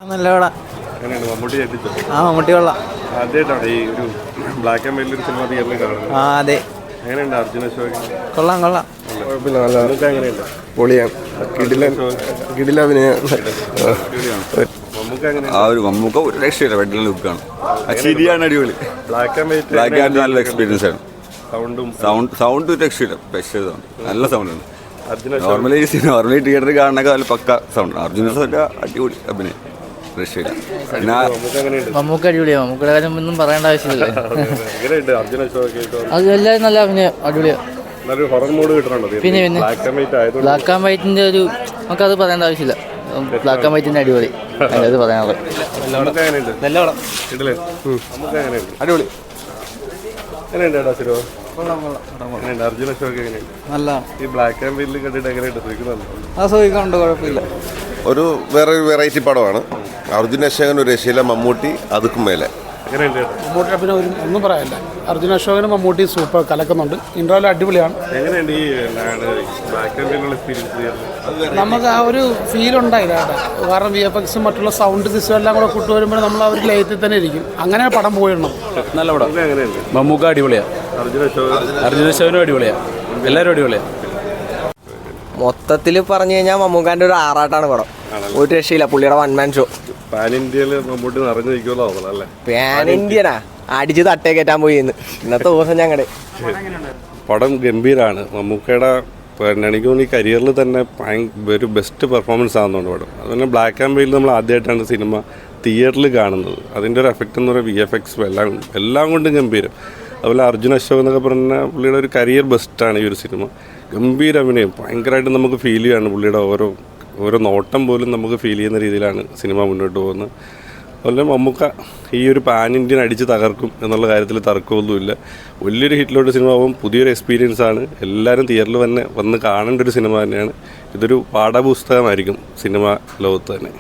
നല്ല പടം. മമ്മൂട്ടി കൊള്ളാം. ബ്ലാക്ക് ആൻഡ് വൈറ്റിൽ സിനിമ തിയേറ്ററിൽ കാണുന്നത്. അതെ, എങ്ങനെയുണ്ട് അർജുന അശോകൻ? കൊള്ളാം. കുഴപ്പമില്ല, നല്ല എങ്ങനെയുണ്ട്? പൊളിയാണ്, കിടിലൻ അഭിനയം. മമ്മൂക്ക ഒരു രക്ഷയില്ല, വെഡിങ് ലുക്കാണ്, ശരിയാണ്, അടിപൊളി. ബ്ലാക്ക് ആൻഡ് ബ്ലാക്ക് ആൻഡ് നല്ല എക്സ്പീരിയൻസ് ആണ്. സൗണ്ട് ഒരു രക്ഷയില്ല, സ്പെഷ്യൽ സൗണ്ട്, നല്ല സൗണ്ടാണ്. നോർമലി തിയേറ്ററിൽ കാണുന്നൊക്കെ നല്ല പക്ക സൗണ്ട്. അർജുന അടിപൊളി അഭിനയം, രക്ഷയില്ല. മമ്മൂക്ക അടിപൊളിയാണ്. മമ്മൂക്കയുടെ കാര്യം ഒന്നും പറയേണ്ട ആവശ്യമില്ല. അർജുന അത് എല്ലാവരും നല്ല അഭിനയം, അടിപൊളിയാണ്. പിന്നെ ബ്ലാക്ക് ആൻഡ് വൈറ്റിന്റെ ഒരു നമുക്കത് പറയേണ്ട ആവശ്യമില്ല. ബ്ലാക്ക് ആൻഡ് വൈറ്റിന്റെ അടിപൊളി, അത് പറയാനുള്ളത്. നല്ല പടം, അടിപൊളി. അർജുന അശോകൻ എങ്ങനെയുണ്ട്? നല്ല. ഈ ബ്ലാക്ക് ആൻഡ് വൈറ്റിൽ കണ്ടിട്ട് എങ്ങനെയുണ്ട്? ആസ്വദിക്കാനുണ്ട്, കുഴപ്പമില്ല. ഒരു വെറൈറ്റി പടമാണ്. അർജുന അശോകൻ ഒരു രക്ഷയില്ല, മമ്മൂട്ടി അതുക്കും മേലെ. മമ്മൂട്ടി പിന്നെ ഒന്നും പറയാനില്ല. അർജുന അശോകനും മമ്മൂട്ടി സൂപ്പർ കലക്കുന്നുണ്ട്. ഇൻട്രോയിൽ അടിപൊളിയാണ്. എങ്ങനെയുണ്ട് ഈ ബ്ലാക്ക് ആൻഡ് വൈറ്റിലുള്ള എക്സ്പീരിയൻസ്? നമുക്ക് ആ ഒരു ഫീൽ ഉണ്ടായില്ല, കാരണം VFX മറ്റുള്ള സൗണ്ട് സിസ്റ്റം എല്ലാം കൂടെ കൊണ്ടുവരുമ്പോൾ നമ്മൾ ആ ഒരു ലയത്തിൽ തന്നെ ഇരിക്കും. അങ്ങനെ പടം പോയിടണം. നല്ല പടം. എങ്ങനെയുണ്ട്? മമ്മൂക്ക അടിപൊളിയാണ്, അർജുന അശോകനും അടിപൊളിയാണ്, എല്ലാവരും അടിപൊളിയാണ്. മൊത്തത്തിൽ പറഞ്ഞു കഴിഞ്ഞാൽ മമ്മൂക്കാൻ്റെ ഒരു ആറാട്ടാണ് പടം. ഒരു രക്ഷയില്ല, പുള്ളിയുടെ വൺ മാൻ ഷോ. പാൻ ഇന്ത്യയിൽ മമ്മൂട്ടി നിറഞ്ഞു നിൽക്കുമല്ലോ അല്ലേ? പാൻ ഇന്ത്യനാ, അടിച്ച് തട്ടേ കയറ്റാൻ പോയി ഇന്നത്തെ ദിവസം ഞങ്ങളുടെ പടം ഗംഭീരമാണ്. മമ്മൂക്കയുടെ എനിക്ക് തോന്നുന്നു ഈ കരിയറിൽ തന്നെ ഒരു ബെസ്റ്റ് പെർഫോമൻസ് ആണെന്നുണ്ട് പടം. അതുപോലെ ബ്ലാക്ക് ആൻഡ് വൈറ്റിൽ നമ്മൾ ആദ്യമായിട്ടാണ് സിനിമ തിയേറ്ററിൽ കാണുന്നത്. അതിൻ്റെ ഒരു എഫക്റ്റ് എന്ന് പറയുന്നത് VFX എല്ലാം കൊണ്ടും ഗംഭീരം. അതുപോലെ അർജുന അശോക് എന്നൊക്കെ പറഞ്ഞാൽ പുള്ളിയുടെ ഒരു കരിയർ ബെസ്റ്റാണ് ഈ ഒരു സിനിമ. ഗംഭീര അഭിനയം, ഭയങ്കരമായിട്ട് നമുക്ക് ഫീൽ ചെയ്യുകയാണ്. പുള്ളിയുടെ ഓരോ നോട്ടം പോലും നമുക്ക് ഫീൽ ചെയ്യുന്ന രീതിയിലാണ് സിനിമ മുന്നോട്ട് പോകുന്നത്. അതുപോലെ മമ്മൂക്ക ഈ ഒരു പാൻ ഇന്ത്യൻ അടിച്ച് തകർക്കും എന്നുള്ള കാര്യത്തിൽ തർക്കമൊന്നുമില്ല. വലിയൊരു ഹിറ്റിലോട്ട് സിനിമ ആകും, പുതിയൊരു എക്സ്പീരിയൻസ് ആണ്. എല്ലാവരും തിയേറ്ററിൽ തന്നെ വന്ന് കാണേണ്ട ഒരു സിനിമ തന്നെയാണ്. ഇതൊരു പാഠപുസ്തകമായിരിക്കും സിനിമ ലോകത്ത് തന്നെ.